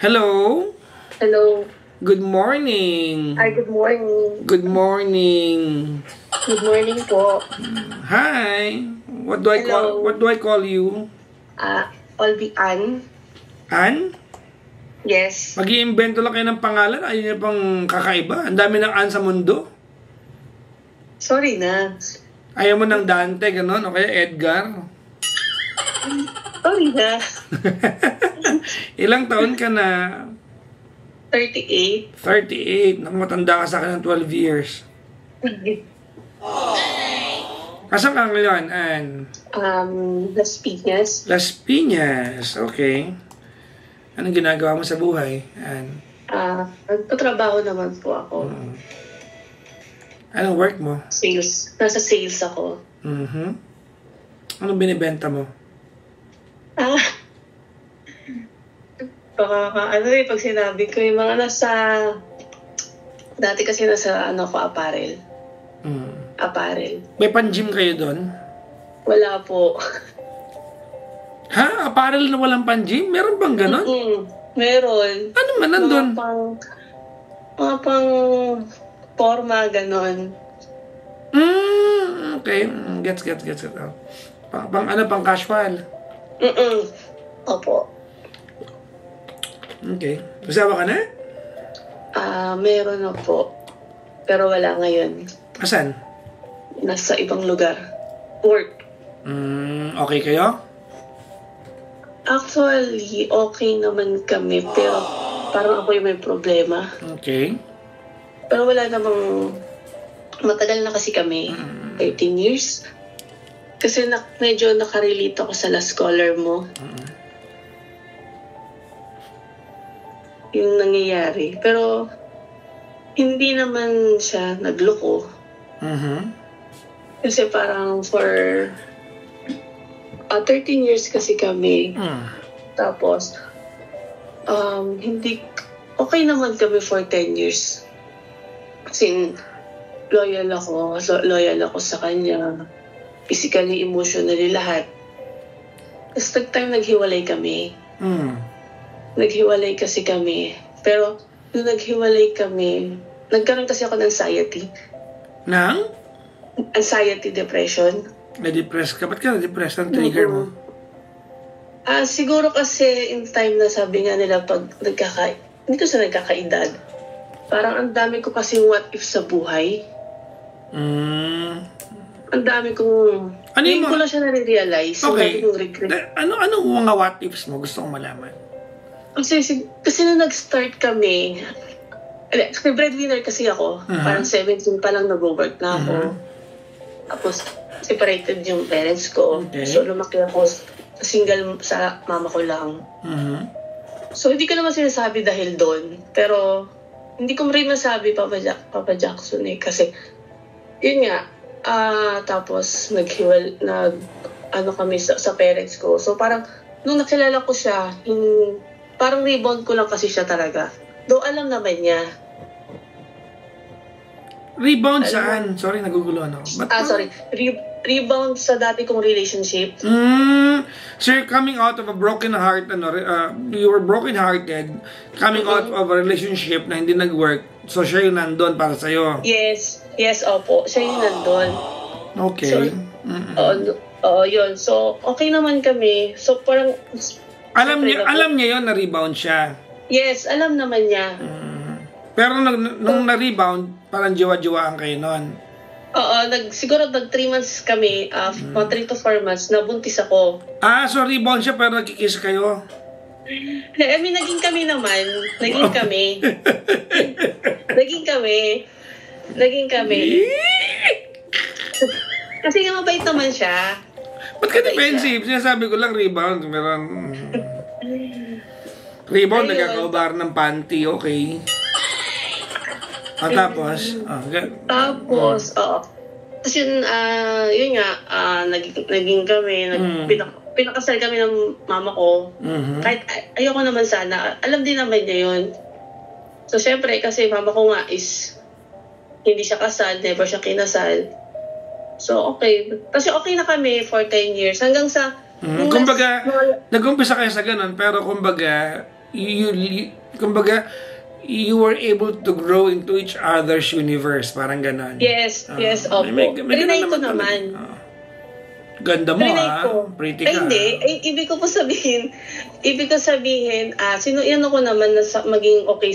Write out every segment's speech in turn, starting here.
Hello? Hello. Good morning. Hi, good morning. Good morning. Good morning po. Hi. What do I call Hello. what do I call you? Olby Ann. Ann? Yes. Mag-iimbento lang kayo ng pangalan, ayun niyo pang kakaiba. Ang dami ng Ann sa mundo. Sorry na. Ayaw mo ng Dante, gano'n, o kaya Edgar. Sorry na. Ilang taon ka na? 38. 38. Naku, matanda ka sa akin ng 12 years. Asan ka ngayon, Ann? Las Piñas. Las Piñas. Okay. Anong ginagawa mo sa buhay, Ann? Nagpatrabaho naman po ako. Anong work mo? Sales. Nasa sales ako. Anong binibenta mo? Pag sinabi ko yung mga dati kasi nasa apparel. Apparel. May pan-gym kayo doon? Wala po. Ha? Apparel na walang pan-gym? Meron bang ganon? Meron. Ano man nandun? Mga pang forma, ganon. Okay. Gets. Pang casual. Opo. Okay. Usawa ka na? Meron na po. Pero wala ngayon. Asan? Nasa ibang lugar. Work. Okay kayo? Actually, okay naman kami. Pero parang ako yung may problema. Okay. Pero wala namang... Matagal na kasi kami. 13 years. Kasi medyo nakarelate ako sa last caller mo. Yung nangyayari. Pero, hindi naman siya nagloko. Kasi parang for 13 years kasi kami. Tapos, okay naman kami for 10 years. Kasi, loyal ako sa kanya. Physically, emotionally, lahat. Tapos, nag-time naghiwalay kami. Naghiwalay kasi kami. Pero, nung naghiwalay kami, nagkaroon kasi ako ng anxiety. Nang? Anxiety, depression. Na-depress ka? Ba't ka na-depress? Ang trigger mo? Siguro kasi in time na sabi nga nila pag hindi ko sa nagkakaedad. Parang ang dami ko kasi what if sa buhay. Ang dami kong... Hindi ko lang siya nare-realize. Okay. Regret. Ano mga what ifs mo? Gusto kong malaman. Kasi nung nag-start kami, breadwinner kasi ako. Parang 17 pa lang nag-work na ako. Tapos, separated yung parents ko. Okay. So, lumaki ako single sa mama ko lang. So, hindi ko naman sinasabi dahil doon. Pero, hindi ko rin masabi Papa Jackson kasi, yun nga, tapos, kami sa parents ko. So, parang, nung nakilala ko siya, parang rebound ko lang kasi siya talaga. Though alam naman niya. Rebound saan? Sorry, naguguluhan ako. Sorry. Rebound sa dati kong relationship. So you're coming out of a broken heart, you were broken-hearted, coming out of a relationship na hindi nag-work, so siya yung nandun para sa'yo. Yes, opo. Siya yung nandun. Okay. So, yun. So, okay naman kami. So, parang... Alam niya yun na rebound siya. Yes, alam naman niya. Pero nung na-rebound, parang jiwa-jiwaan kayo nun. Oo, siguro 3 months kami, 3 to 4 months, nabuntis ako. So rebound siya pero nagkikiss kayo? I mean, naging kami naman. Naging kami. Kasi nga mabait naman siya. Ba't ka defensive? Sinasabi ko lang rebound. Rebound, nagkakaubar ng panty, okay. Tapos? Tapos yun nga, naging kami, pinakasal kami ng mama ko. Kahit ayoko naman sana, alam din naman niya yun. So, syempre, kasi mama ko nga is, hindi siya kasal, never siya kinasal. So, okay. Kasi okay na kami for 10 years. Hanggang sa... Kumbaga, nag-umpisa kayo sa ganun, pero kumbaga, kumbaga, you were able to grow into each other's universe. Parang ganon. Yes, opo. Trinay ko naman. Ganda mo, pretty ka. Hindi. Ibig ko sabihin, yan ako naman na maging okay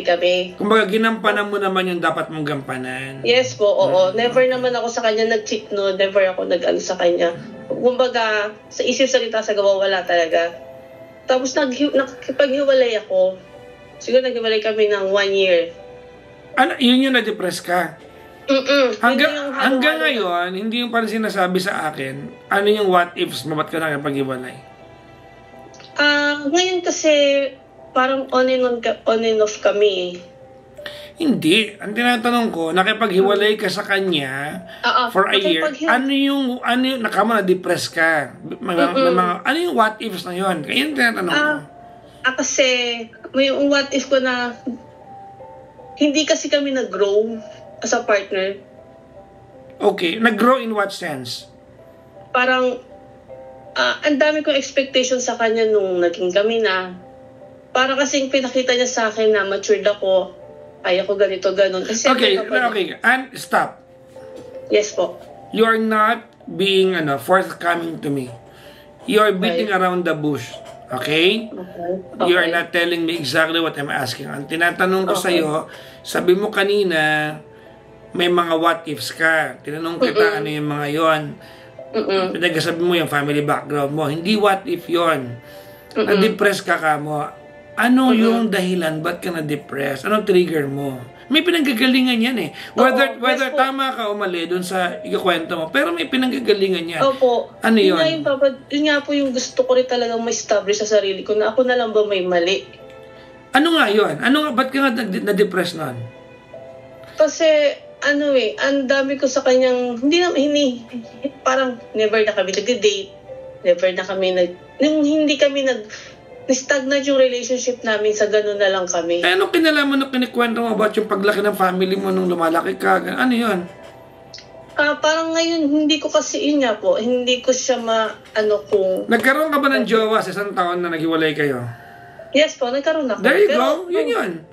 kami. Kumbaga, ginampanan mo naman yung dapat mong gampanan. Yes po, oo. Never naman ako sa kanya nag-cheat no. Never ako nag-ano sa kanya. Kumbaga, sa isip salita sa gawa, wala talaga. Tapos nakipaghiwalay ako. Siguro naghiwalay kami ng 1 year. Ano, yun yung na-depress ka? Hanggang ngayon, hindi yung parang sinasabi sa akin, ano yung what ifs mo, ba't ka nakipaghiwalay? Ngayon kasi, parang on and off kami. Hindi. Ang tinatanong ko, nakipaghiwalay ka sa kanya for a year. Ano yung na-depress ka? Ano yung what ifs na yun? Kaya yung tinatanong ko. Kasi, may yung what if ko na, hindi kasi kami nag-grow as a partner. Okay. Nag-grow in what sense? Parang, ang dami kong expectation sa kanya nung naging kami na. Para kasing pinakita niya sa akin na matured ako, kaya ko ganito, ganon. Kasi okay. And stop. Yes po. You are not being forthcoming to me. You are beating around the bush. Okay? You are not telling me exactly what I'm asking. Ang tinatanong ko sa'yo, sabi mo kanina, may mga what ifs ka. Tinanong kita ano yung mga yon. Pinagsasabi mo yung family background mo. Hindi what if yon. Na-depress ka mo. Ano yung dahilan? Ba't ka na-depress? Anong trigger mo? May pinanggagalingan yan eh. Whether tama ka o mali doon sa ikakwento mo, pero may pinanggagalingan yan. Opo. Ano yun? Yun nga po yung gusto ko rin talagang ma-establish sa sarili ko na ako na lang ba may mali. Ano nga yun? Ba't ka nga na-depress nun? Kasi, ang dami ko sa kanyang, parang never na kami nag-date, never na kami hindi kami stagnant yung relationship namin, sa gano'n na lang kami. Ano kinalaman nung kinikwento mo about yung paglaki ng family mo nung lumalaki ka? Ano yun? Parang ngayon, hindi ko kasi yun nga po, hindi ko siya kung... Nagkaroon ka ba ng jowa sa isang taon na naghiwalay kayo? Yes po, nagkaroon ako. There you go, yun.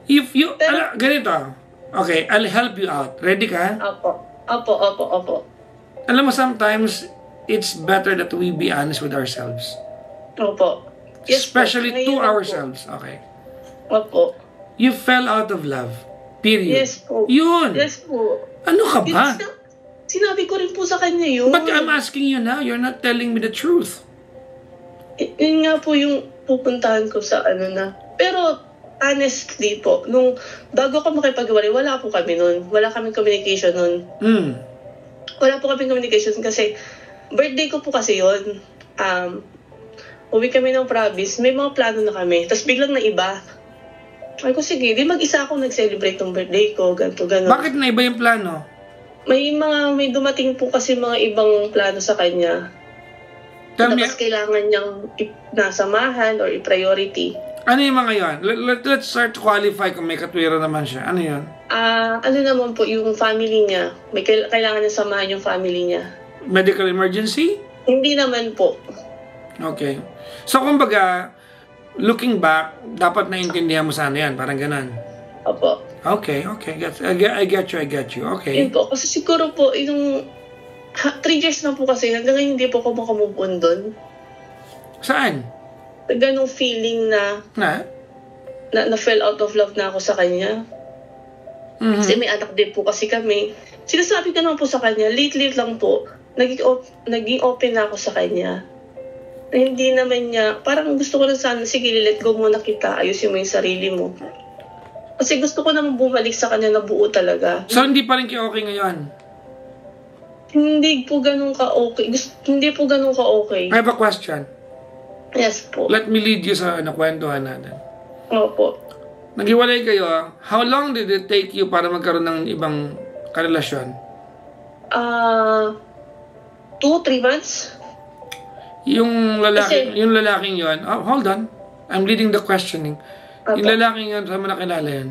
If you, ganito, okay, I'll help you out. Ready ka? Opo. Alam mo, sometimes, it's better that we be honest with ourselves. Opo. Yes, especially to ourselves. Okay. Opo. You fell out of love. Period. Yes po. Yun. Yes po. Ano ka ba? Sinabi ko rin po sa kanya yun. But I'm asking you now, you're not telling me the truth. Yun nga po yung pupuntahan ko sa na. Pero, honestly po, bago ko makipag-iwalay, wala po kami nun. Wala kaming communication nun. Wala po kaming communication kasi birthday ko po kasi yun. Uwi kami ng province, may mga plano na kami. Tapos biglang naiba. Ay ko, sige, di mag-isa ako nag-celebrate ng birthday ko, ganito, gano'n. Bakit naiba yung plano? May dumating po kasi mga ibang plano sa kanya. Tapos kailangan niyang nasamahan or i-priority. Ano yung mga yun? Let's start to qualify kung may katwira naman siya. Ano yun? Ano naman po, yung family niya. May kailangan niya samahan yung family niya. Medical emergency? Hindi naman po. Okay. So, kumbaga, looking back, dapat naiintindihan mo sana yan. Parang ganun. Opo. Okay. I get you. Okay. Yun po. Kasi siguro po, 3 years na po kasi, hanggang ngayon hindi po ako makamove on doon. Saan? Ganong feeling na fell out of love na ako sa kanya. Kasi may anak din po kasi kami. Sinasabi ko naman po sa kanya, late lang po, naging open na ako sa kanya. Hindi naman niya, parang gusto ko lang sana, sige, let go muna kita, ayusin mo yung sarili mo. Kasi gusto ko naman bumalik sa kanya na buo talaga. So, hindi pa rin okay ngayon? Hindi po ganun ka-okay. Hindi po ganun ka-okay. I have a question. Yes po. Let me lead you sa nakwentuhan natin. Opo. Naghiwalay kayo, how long did it take you para magkaroon ng ibang karelasyon? 2-3 months. Yung lalaking yon, hold on. I'm leading the questioning. Opo. Yung lalaking yon, saan mo nakilala yan?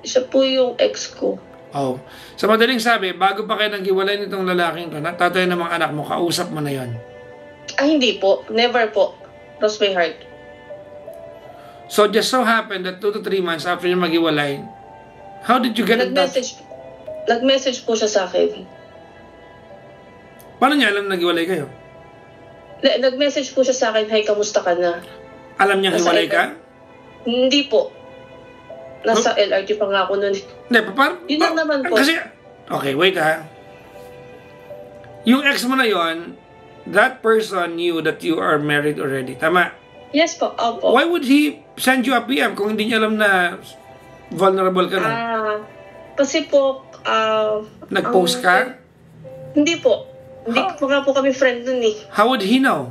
Siya po yung ex ko. Oh. Sa madaling sabi, bago pa kayo naghiwalay nitong lalaking to, tatay ng mga anak mo, kausap mo na yon. Hindi po. Never po. Cross my heart. So, just so happened that 2 to 3 months after niya maghiwalay, how did you get in touch? Nag-message po siya sa akin. Paano niya alam na naghiwalay kayo? Nag-message po siya sa akin, "Hi, kamusta ka na?" Alam niya hiwalay ka? Hindi po. Nasa LRT pa nga ako nun. Hindi, Yun lang naman po. Kasi, okay, wait ha. Yung ex mo na yon, that person knew that you are married already. Tama? Yes po, opo. Why would he send you a PM kung hindi niya alam na vulnerable ka na? Kasi po, nag-post ka? Hindi po. Hindi po nga po kami friend nun eh. How would he know?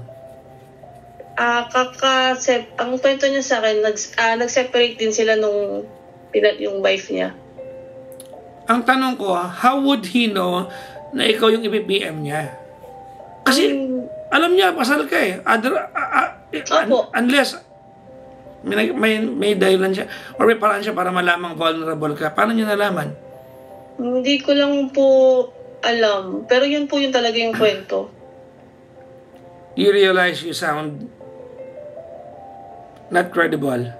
Ang kwento niya sa akin, nag-separate din sila nung yung wife niya. Ang tanong ko, how would he know na ikaw yung i-PM niya? Kasi, alam niya, pasal ka eh. Unless, may dahilan siya, or may paraan siya para malamang vulnerable ka. Paano niya nalaman? Hindi ko lang po alam. Pero yun po yung talaga yung kwento. You realize you sound not credible.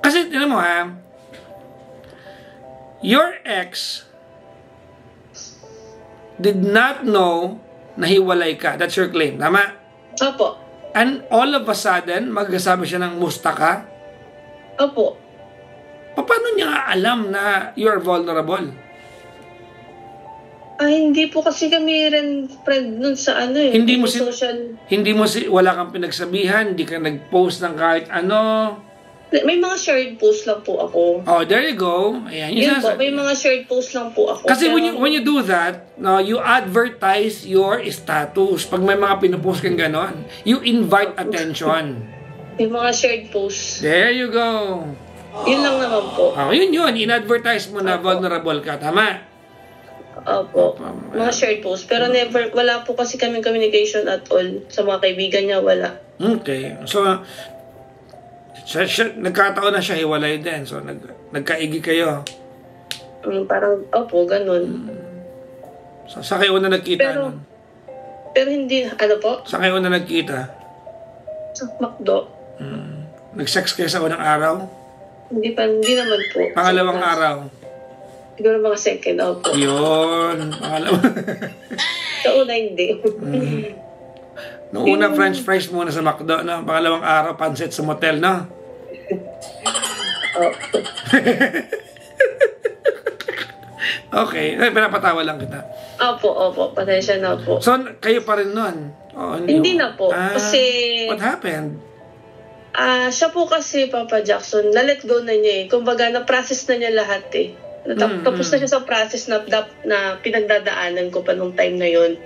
Kasi, tinan mo ha, your ex did not know na hiwalay ka. That's your claim. Tama? Opo. And all of a sudden, magsasabi siya ng musta ka? Opo. Paano niya nga alam na you're vulnerable? Hindi po kasi kami rin friend nun sa ano eh. Hindi mo wala kang pinagsabihan, hindi ka nag-post ng kahit ano. May mga shared post lang po ako. Oh, there you go. Ayan, yun po, may mga shared post lang po ako. Kasi when you do that, no, you advertise your status. Pag may mga pinupost kang ganon, you invite attention. May mga shared post. There you go. Yun lang naman po. Oh, yun. In-advertise mo na vulnerable ka. Tama? Opo. Mga shared post. Pero wala po kasi kaming communication at all. Sa mga kaibigan niya, wala. Okay. So, nagkataon na siya hiwalay din. So, nagkaigi kayo. Parang, opo, ganun. So, sa kayo na nagkita nun? Pero hindi, ano po? Sa kayo na nagkita? Sa McDo. Nag-sex kayo sa unang araw? Hindi naman po. Pangalawang araw? Siguro mga second, opo. Yun, pangalawa. Sa una, hindi. Noong una, french fries muna sa McDo, no? Pangalawang araw, pancit sa motel, no? Okay, pinapatawa lang kita. Opo, pasensya na po. So, kayo pa rin nun? Hindi na po, kasi... What happened? Siya po kasi, Papa Jackson, na-let go na niya eh. Kumbaga, na-process na niya lahat eh. Tapos na siya sa process na pinagdadaanan ko pa nung time na yun.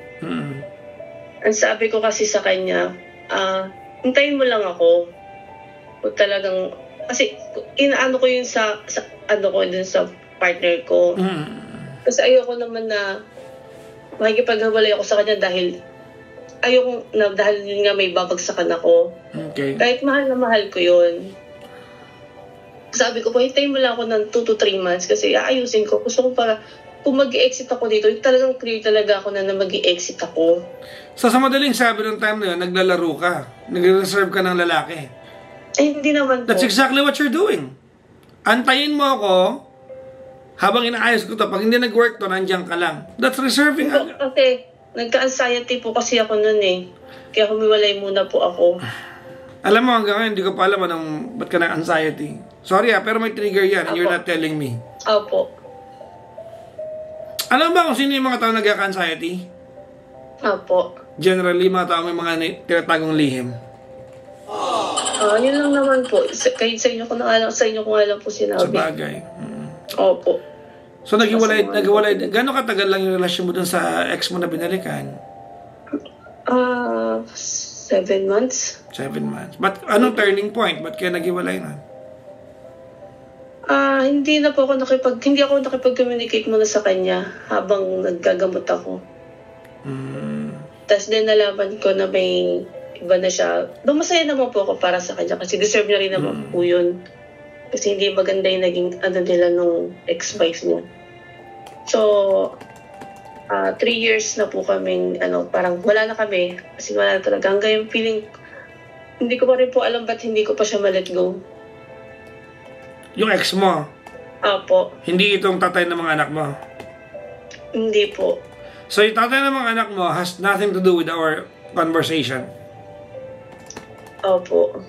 Ang sabi ko kasi sa kanya, hintayin mo lang ako. O talagang, kasi inaano ko yun sa dun sa partner ko. Kasi ayoko naman na makikipaghiwalay ako sa kanya dahil dahil yun nga may babagsakan ako. Okay. Kahit mahal na mahal ko yun. Sabi ko po, hintayin mo lang ako ng 2 to 3 months kasi aayusin ko. Gusto ko para, kung mag-i-exit ako dito, talagang clear talaga ako na mag-i-exit ako. So sa madaling sabi ng time na yun, naglalaro ka. Nag-reserve ka ng lalaki. Hindi naman po. That's exactly what you're doing. Antayin mo ako habang inaayos ko to. Pag hindi nag-work to, nandiyan ka lang. That's reserving. Kasi nagka-anxiety po kasi ako nun eh. Kaya humiwalay muna po ako. Alam mo, hanggang ngayon, hindi ko pa alam ba't ka na-anxiety. Sorry pero may trigger yan and you're not telling me. Opo. Alam ba kung sino yung mga tao nagka-anxiety? Opo. Generally, mga tao may mga tinatagong lihim. Yun lang naman po. Kahit sa inyo ko alam po sinabi. Sa bagay. Opo. So, naghiwalay. Gano'ng katagal lang yung relasyon mo dun sa ex mo na binalikan? 7 months. 7 months. But anong turning point? Ba't kaya naghiwalay na? Hindi ako nakipag-communicate muna sa kanya habang naggagamot ako. Tapos din nalaman ko na may iba na siya. Masaya naman po ako para sa kanya kasi deserve niya rin naman po yun. Kasi hindi maganda yung naging nila nung ex-wife niya. So, 3 years na po kaming, parang wala na kami. Kasi wala na talaga. Hanggang yung feeling, hindi ko pa rin po alam ba't hindi ko pa siya ma-let go. Yung ex mo? Apo. Hindi itong tatay ng mga anak mo? Hindi po. So yung tatay ng mga anak mo has nothing to do with our conversation? Opo.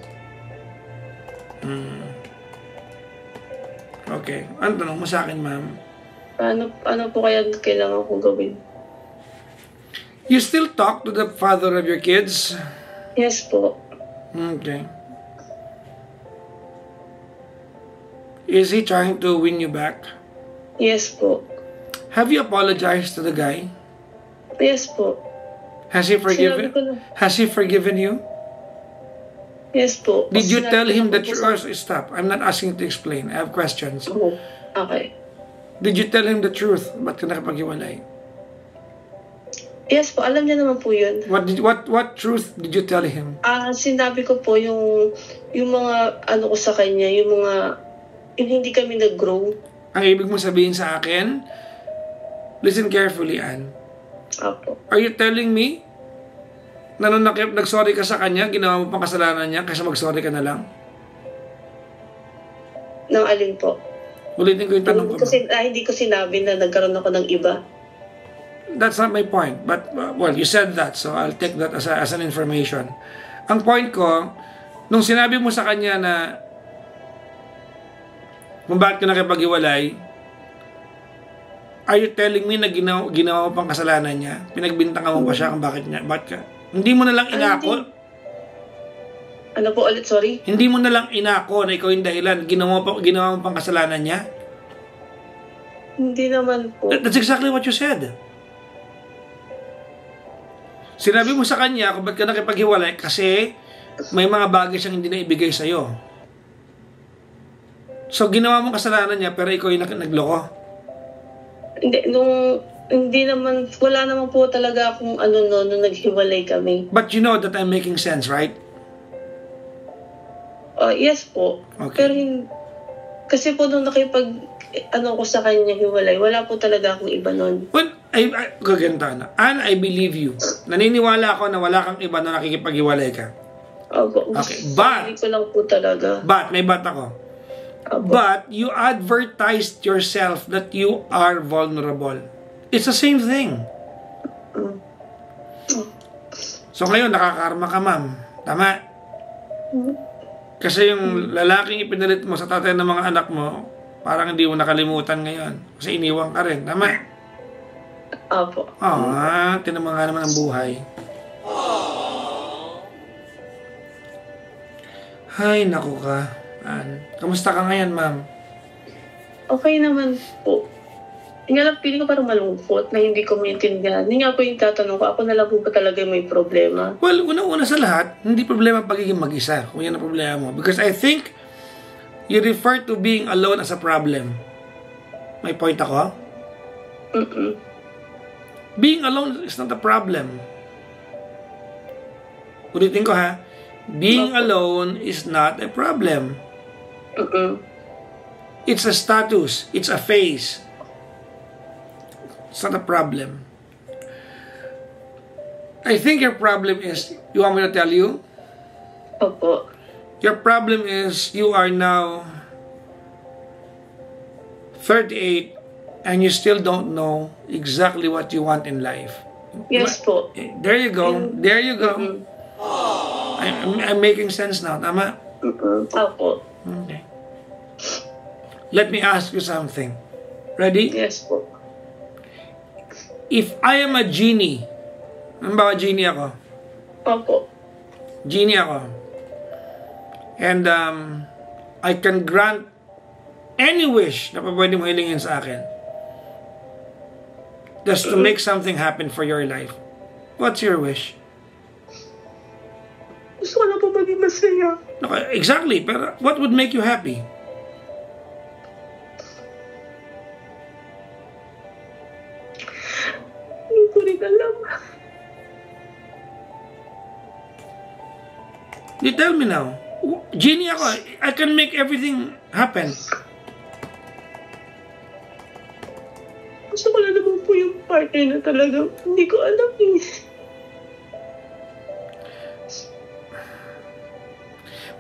Okay. Ano tanong mo sa akin, ma'am? Ano po kaya kailangan kong gawin? You still talk to the father of your kids? Yes po. Okay. Is he trying to win you back? Yes po. Have you apologized to the guy? Yes po. Has he forgiven? Sinabi ko na. Has he forgiven you? Yes po. Did you Sinabi tell ko him na the po truth? Stop. I'm not asking you to explain. I have questions. Oo. Okay. Did you tell him the truth? Ba't ka nakapaghiwalay? Yes po, alam niya naman po yun. What truth did you tell him? Sinabi ko po yung mga ko sa kanya, yung hindi kami nag-grow. Ang ibig mo sabihin sa akin, listen carefully, Ann. Apo. Are you telling me na nung nag-sorry ka sa kanya, ginawa mo pang kasalanan niya kaysa mag-sorry ka na lang? Nang alin po? Ulitin ko yung tanong ko. Hindi ko sinabi na nagkaroon ako ng iba. That's not my point. But, well, you said that, so I'll take that as an information. Ang point ko, nung sinabi mo sa kanya na kung bakit ka nakipag-iwalay, are you telling me na ginawa mo pang kasalanan niya? Pinagbintangan mo pa siya kung bakit ka? Hindi mo na lang inako? Ano po ulit, sorry? Hindi mo na lang inako na ikaw yung dahilan. Ginawa mo pang kasalanan niya? Hindi naman po. That's exactly what you said. Sinabi mo sa kanya kung ba't ka nakipaghiwalay kasi may mga bagay siyang hindi na ibigay sa'yo. So, ginawa mong kasalanan niya pero ikaw yung nagloko? Hindi naman, wala naman po talaga akong nung naghiwalay kami. But you know that I'm making sense, right? Yes po. Okay. Pero kasi po nung ko sa kanya hiwalay, wala po talaga akong iba nun. Well, gaganto na. Ann, I believe you. Naniniwala ako na wala kang iba na nakikipaghiwalay ka. Opo. Okay, but Hindi ko lang po talaga. may but ako. Opo. But you advertised yourself that you are vulnerable. It's the same thing. So ngayon, nakakarma ka, ma'am. Tama? Kasi yung lalaking ipinalit mo sa tatay ng mga anak mo, parang hindi mo nakalimutan ngayon. Kasi iniwan ka rin. Tama? Opo. Tinama nga naman ang buhay. Ay, naku ka. Kamusta ka ngayon, ma'am? Okay naman po. Nga lang, feeling ko parang malungkot na hindi ko maintindihan. Hindi nga po yung tatanong ko, ako na lang po ba talaga may problema? Well, una sa lahat, hindi problema pagiging mag-isa, kung yan ang problema mo. Because I think you refer to being alone as a problem. May point ako? Being alone is not a problem. Ulitin ko ha. Being alone is not a problem. It's a status. It's a phase. It's not a problem. I think your problem is, you want me to tell you? Opo. Your problem is you are now 38 and you still don't know exactly what you want in life. Yes po. There you go. There you go. I'm making sense now. Tama? Opo. Okay. Let me ask you something. Ready? Yes po. If I am a genie, ano ba genie ako? Opo. Genie ako. And I can grant any wish na pwede mo hilingin sa akin. Just to make something happen for your life. What's your wish? Gusto ko na po maging masaya. Okay, exactly. Pero what would make you happy? Hindi ko rin alam. You tell me now. Genie ako. I can make everything happen. Gusto ko na naman po yung partner na talaga, hindi ko alam eh.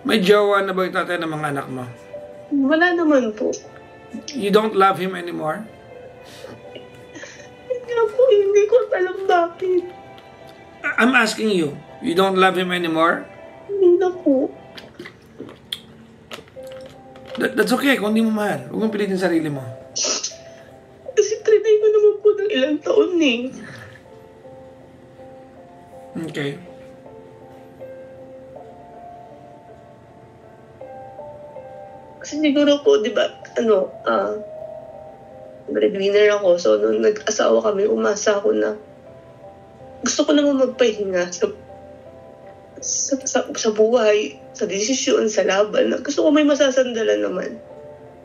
May jowa na ba yung tatay ng mga anak mo? Wala naman po. You don't love him anymore? Hindi po, hindi ko alam bakit. I'm asking you, you don't love him anymore? Hindi na po. That's okay kung hindi mo mahal. Huwag mong pilitin sarili mo. Kasi trinay ko naman po ng ilang taon eh. Okay. Kasi siguro po, di ba, breadwinner ako. So, nung nag-asawa kami, umasa ako na gusto ko naman magpahinga sa buhay, sa desisyon, sa laban. Gusto ko may masasandalan naman.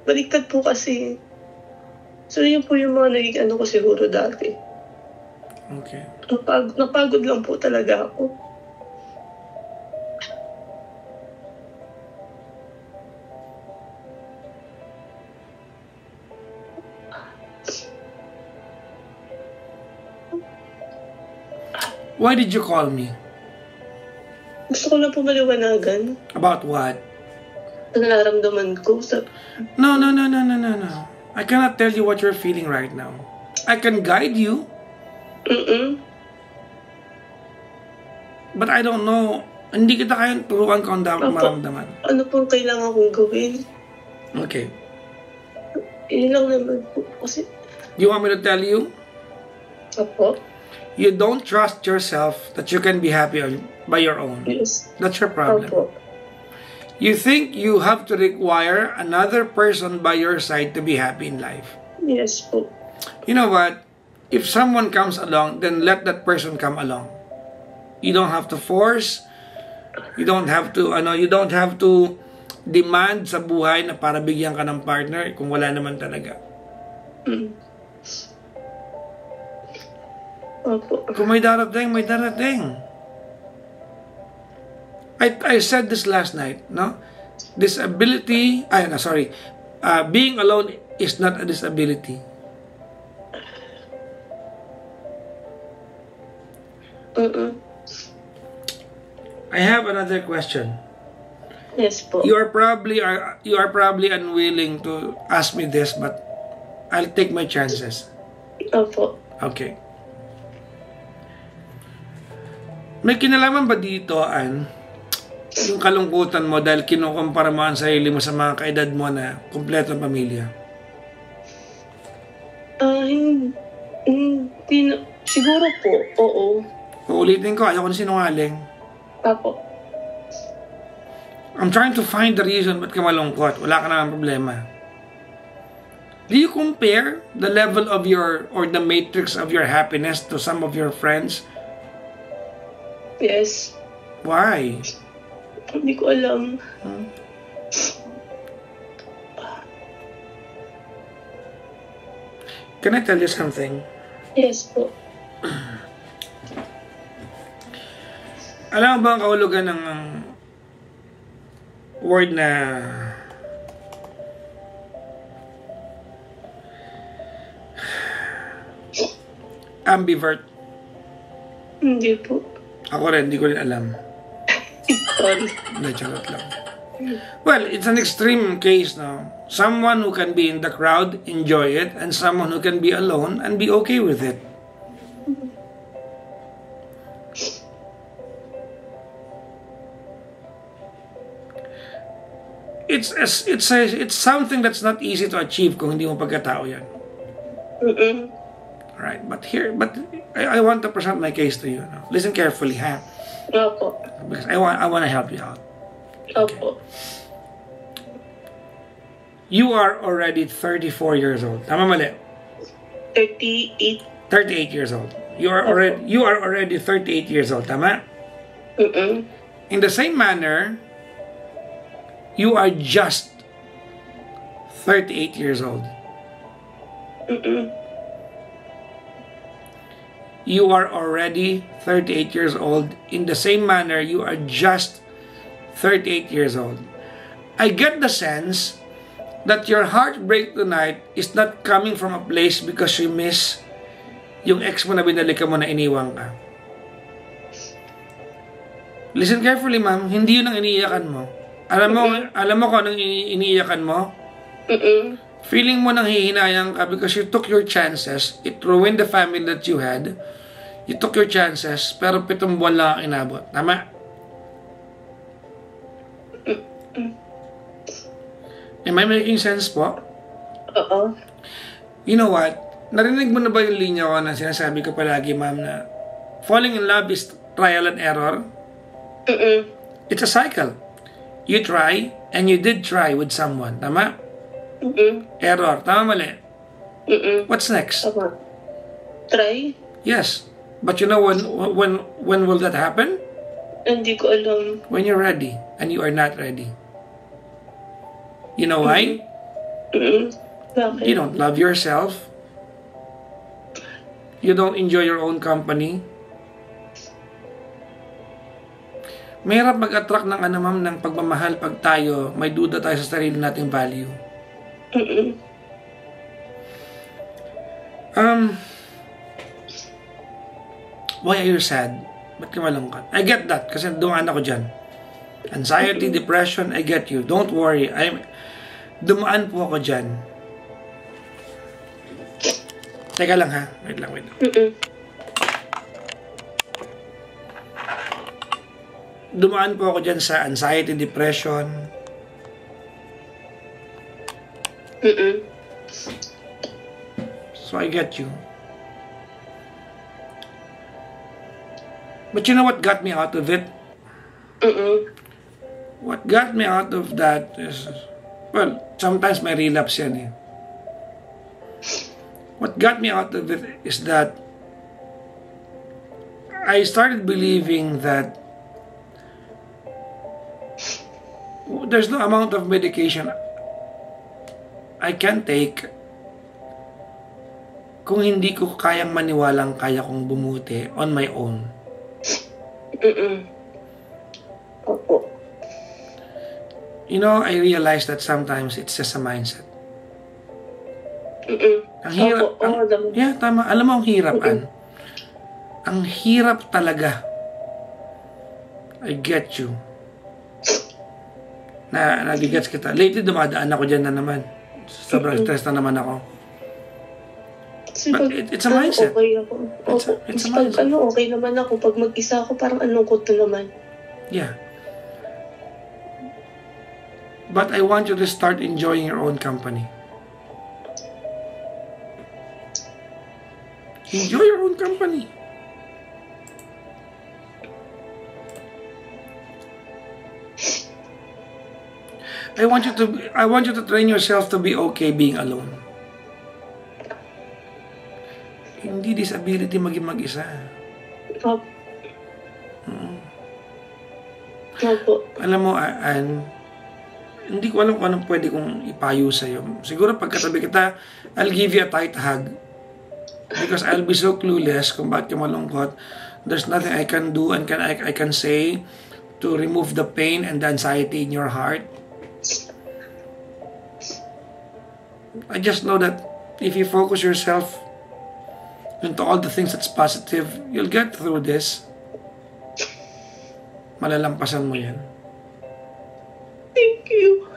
Baliktad po kasi. So, yun po yung mga naging ko siguro dati. Okay. Napagod lang po talaga ako. Why did you call me? Gusto ko na po maliwanagan. About what? Ang nararamdaman ko sa... No. I cannot tell you what you're feeling right now. I can guide you. But I don't know. Hindi kita kaya turuan kung maramdaman. Ano pong kailangan kong gawin? Okay. Yun lang naman po. Kasi... You want me to tell you? Opo. You don't trust yourself that you can be happy by your own. Yes. That's your problem. Opo. You think you have to require another person by your side to be happy in life. Yes po. You know what? If someone comes along, then let that person come along. You don't have to force. You don't have to demand sa buhay na para bigyan ka ng partner kung wala naman talaga. Opo. Kung may darating, may darating. I said this last night, no? Being alone is not a disability. I have another question. Yes po. You are probably unwilling to ask me this, but I'll take my chances. Opo. Okay. May kinalaman ba dito, Ann, yung kalungkutan mo dahil kinukumpara mo ang sarili mo sa mga kaedad mo na kumpletong pamilya? Hindi na. Siguro po, oo. Uulitin ko, ayoko na sinungaling. Opo. I'm trying to find the reason ba't ka malungkot. Wala ka naman problema. Do you compare the level of or the matrix of your happiness to some of your friends? Yes. Why? Hindi ko alam. Can I tell you something? Yes po. Alam mo ba ang kahulugan ng word na ambivert? Hindi po. Ako rin, hindi ko rin alam. Sorry. Hindi, charot lang. Well, it's an extreme case now. Someone who can be in the crowd, enjoy it, and someone who can be alone and be okay with it. It's something that's not easy to achieve kung hindi mo pagkatao yan. Alright, but I want to present my case to you. No? Listen carefully, ha? Opo. Because I want to help you out. Opo. You are already 34 years old. Tama mali? 38. 38 years old. You are already 38 years old. Tama? In the same manner, you are just 38 years old. You are already 38 years old. In the same manner, you are just 38 years old. I get the sense that your heartbreak tonight is not coming from a place because you miss yung ex mo na binalikan mo na iniwan ka. Listen carefully, ma'am. Hindi yun ang iniiyakan mo. Alam mo kung anong iniiyakan mo? Feeling mo nang hihinayang ka because you took your chances. It ruined the family that you had. You took your chances, pero 7 buwan lang ang inabot. Tama? Am I making sense po? Oo. You know what? Narinig mo na ba yung linya ko na sinasabi ko palagi, ma'am, na falling in love is trial and error? It's a cycle. You try, and you did try with someone. Tama? Error. Tama, mali? What's next? Tama. Try? Yes. But you know when will that happen? Hindi ko alam. When you're ready, and you are not ready. You know why? Bakit? You don't love yourself. You don't enjoy your own company. Mahirap mag-attract ng ma'am, ng pagmamahal pag tayo, may duda tayo sa sarili nating value. Why are you sad? Ba't ka malungkot? I get that, kasi dumaan ako dyan. Anxiety, depression, I get you. Don't worry. Dumaan po ako dyan. Teka lang ha. Wait lang. Dumaan po ako dyan sa anxiety, depression. So I get you. But you know what got me out of it? What got me out of that is, well, sometimes may relapse yan eh. What got me out of it is that I started believing that there's no amount of medication I can take kung hindi ko kayang maniwalang kaya kong bumuti on my own. Opo. You know, I realized that sometimes it's just a mindset. Ang hirap. Yeah, tama. Alam mo, ang hirap, Ang hirap talaga. I get you. Nagigets kita. Lately, dumadaan ako dyan na naman. Sobrang stress na naman ako. But it's a mindset. Okay ako. It's a mindset. Okay naman ako. Pag mag-isa ako, parang anungkot na naman. Yeah. But I want you to start enjoying your own company. Enjoy your own company. I want you to train yourself to be okay being alone. Hindi disability maging mag-isa. Alam mo, hindi ko alam kung anong pwede kong ipayo sa'yo. Siguro pagkatabi kita, I'll give you a tight hug. Because I'll be so clueless kung bakit ka malungkot. There's nothing I can do and I can say to remove the pain and the anxiety in your heart. I just know that if you focus yourself into all the things that's positive, you'll get through this. Malalampasan mo yan. Thank you.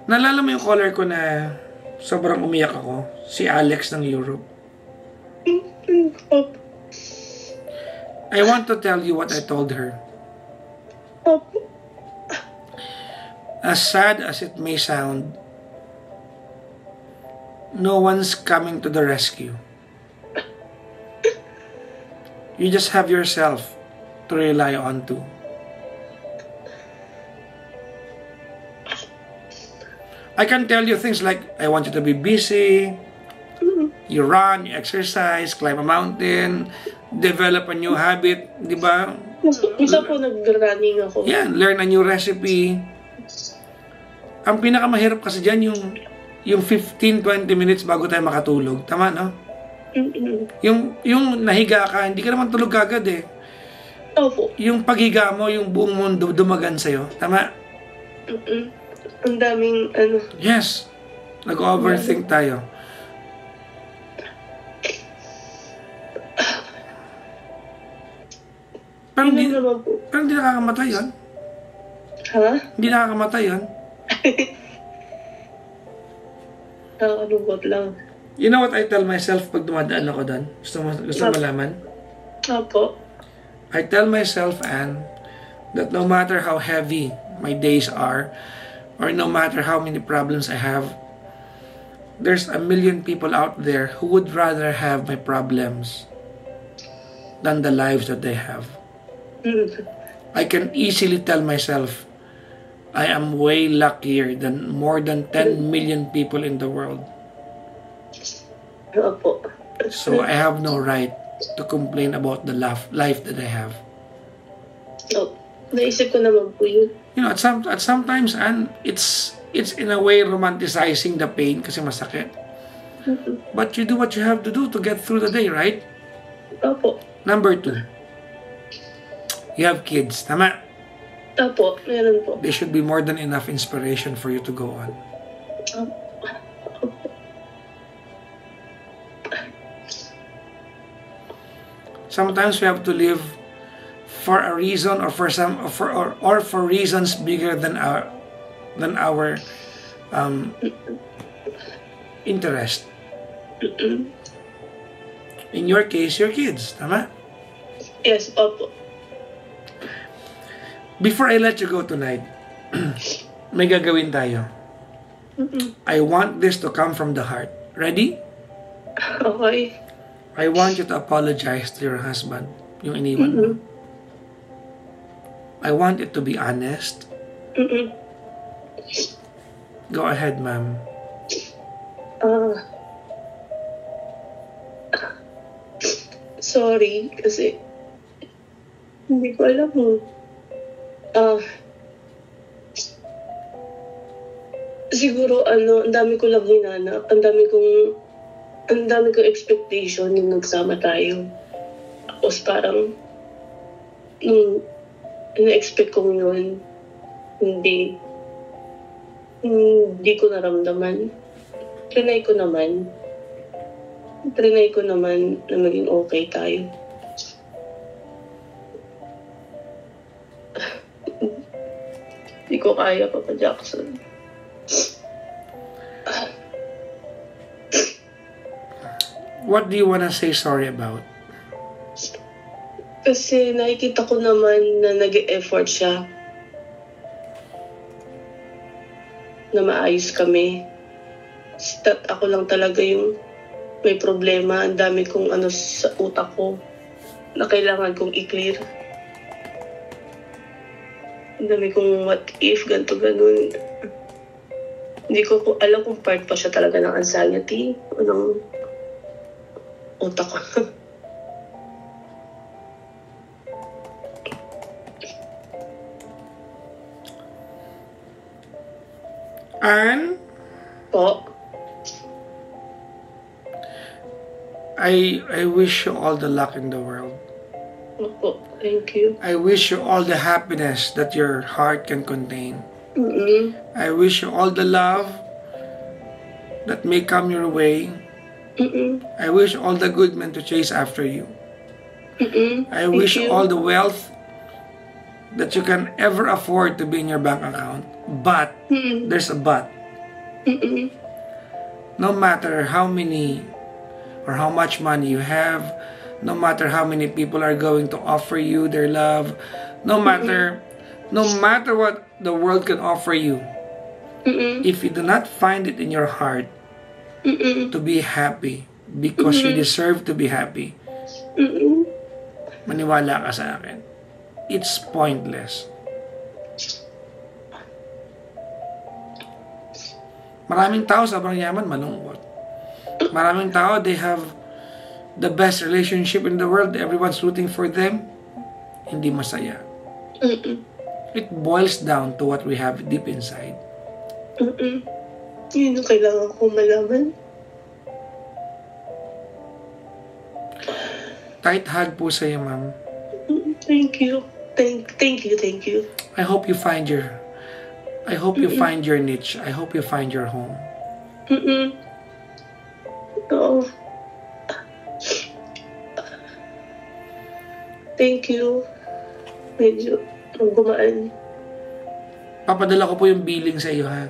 Naalala mo yung caller ko na sobrang umiyak ako? Si Alex ng Europe. I want to tell you what I told her. As sad as it may sound, no one's coming to the rescue. You just have yourself to rely on to. I can tell you things like, I want you to be busy, you run, you exercise, climb a mountain, develop a new habit, di ba? Isa po nag-running ako. Yeah, learn a new recipe. Ang pinakamahirap kasi dyan yung 15-20 minutes bago tayo makatulog. Tama, no? Yung nahiga ka, hindi ka naman tulog agad eh. Opo. Yung paghiga mo, yung buong mundo dumagan sa'yo. Tama? Ang daming Yes. Nag-overthink tayo. Pero Yun hindi, lang naman po. pero hindi nakakamatay yun. Ha? Hindi nakakamatay yun. Nakakalungkot lang. You know what I tell myself pag dumadaan ako doon? Gusto mo malaman? Opo. I tell myself, Anne, that no matter how heavy my days are, or no matter how many problems I have, there's a million people out there who would rather have my problems than the lives that they have. I can easily tell myself, I am way luckier than more than 10 million people in the world. Opo. So I have no right to complain about the life that I have. Oh, naisip ko naman po yun. You know, at sometimes, and it's in a way romanticizing the pain kasi masakit. But you do what you have to do to get through the day, right? Opo. Number 2, you have kids, tama? Opo, meron po. They should be more than enough inspiration for you to go on. Sometimes we have to live for a reason, or for reasons bigger than our interest. In your case, your kids, tama? Yes, opo. Before I let you go tonight, may gagawin tayo. I want this to come from the heart. Ready? Okay. I want you to apologize to your husband, yung iniwan mo. I want it to be honest. Go ahead, ma'am. Sorry, kasi hindi ko alam mo. Siguro ang dami ko lang hinanap, ang dami kong expectation nung nagsama tayo. Tapos parang nung na-expect kong yun, hindi ko naramdaman. Trinay ko naman na maging okay tayo. Hindi ko kaya, Papa Jackson. What do you wanna say sorry about? Kasi nakikita ko naman na nag-e-effort siya na maayos kami. Ako lang talaga yung may problema. Ang dami kong sa utak ko na kailangan kong i-clear. Ang dami kong what if, ganito, ganun. Hindi ko alam kung part pa siya talaga ng anxiety o ng utak ko. Anne? Po? I wish you all the luck in the world. Opo, thank you. I wish you all the happiness that your heart can contain. I wish you all the love that may come your way. I wish all the good men to chase after you. I wish you all the wealth that you can ever afford to be in your bank account. But, there's a but. No matter how many or how much money you have, no matter how many people are going to offer you their love, no matter what the world can offer you, if you do not find it in your heart to be happy because you deserve to be happy, maniwala ka sa akin, it's pointless. Maraming tao sobrang yaman, malungkot. Maraming tao, they have the best relationship in the world, everyone's rooting for them, hindi masaya. It boils down to what we have deep inside. Yun yung kailangan kong malaman. Tight hug po sa'yo, ma'am. Thank you. Thank you. I hope you find your niche. I hope you find your home. Oo. Thank you. medyo gumaan. Papadala ko po yung billing sa iyo, ha?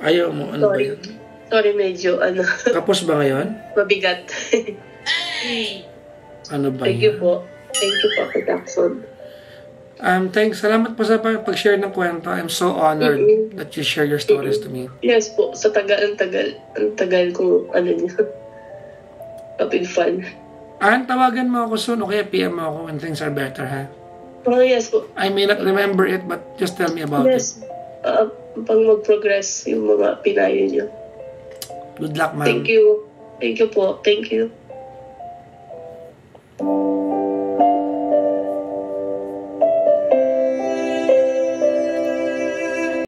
Ayaw mo, ano ba Sorry. yun? Sorry, medyo, Kapos ba ngayon? mabigat. Ano ba Thank you yun? po. Thank you po, Kuya Jackson. Thanks. Salamat po sa pag-share ng kwento. I'm so honored that you share your stories to me. Yes po, sa ang tagal kung niya. Kapag fun. Tawagan mo ako soon o kaya PM mo ako when things are better, ha? Oh, yes po. I may not remember it, but just tell me about it. Yes. Pang mag-progress yung mga pinayo niyo. Good luck, ma'am. Thank you. Thank you po. Thank you.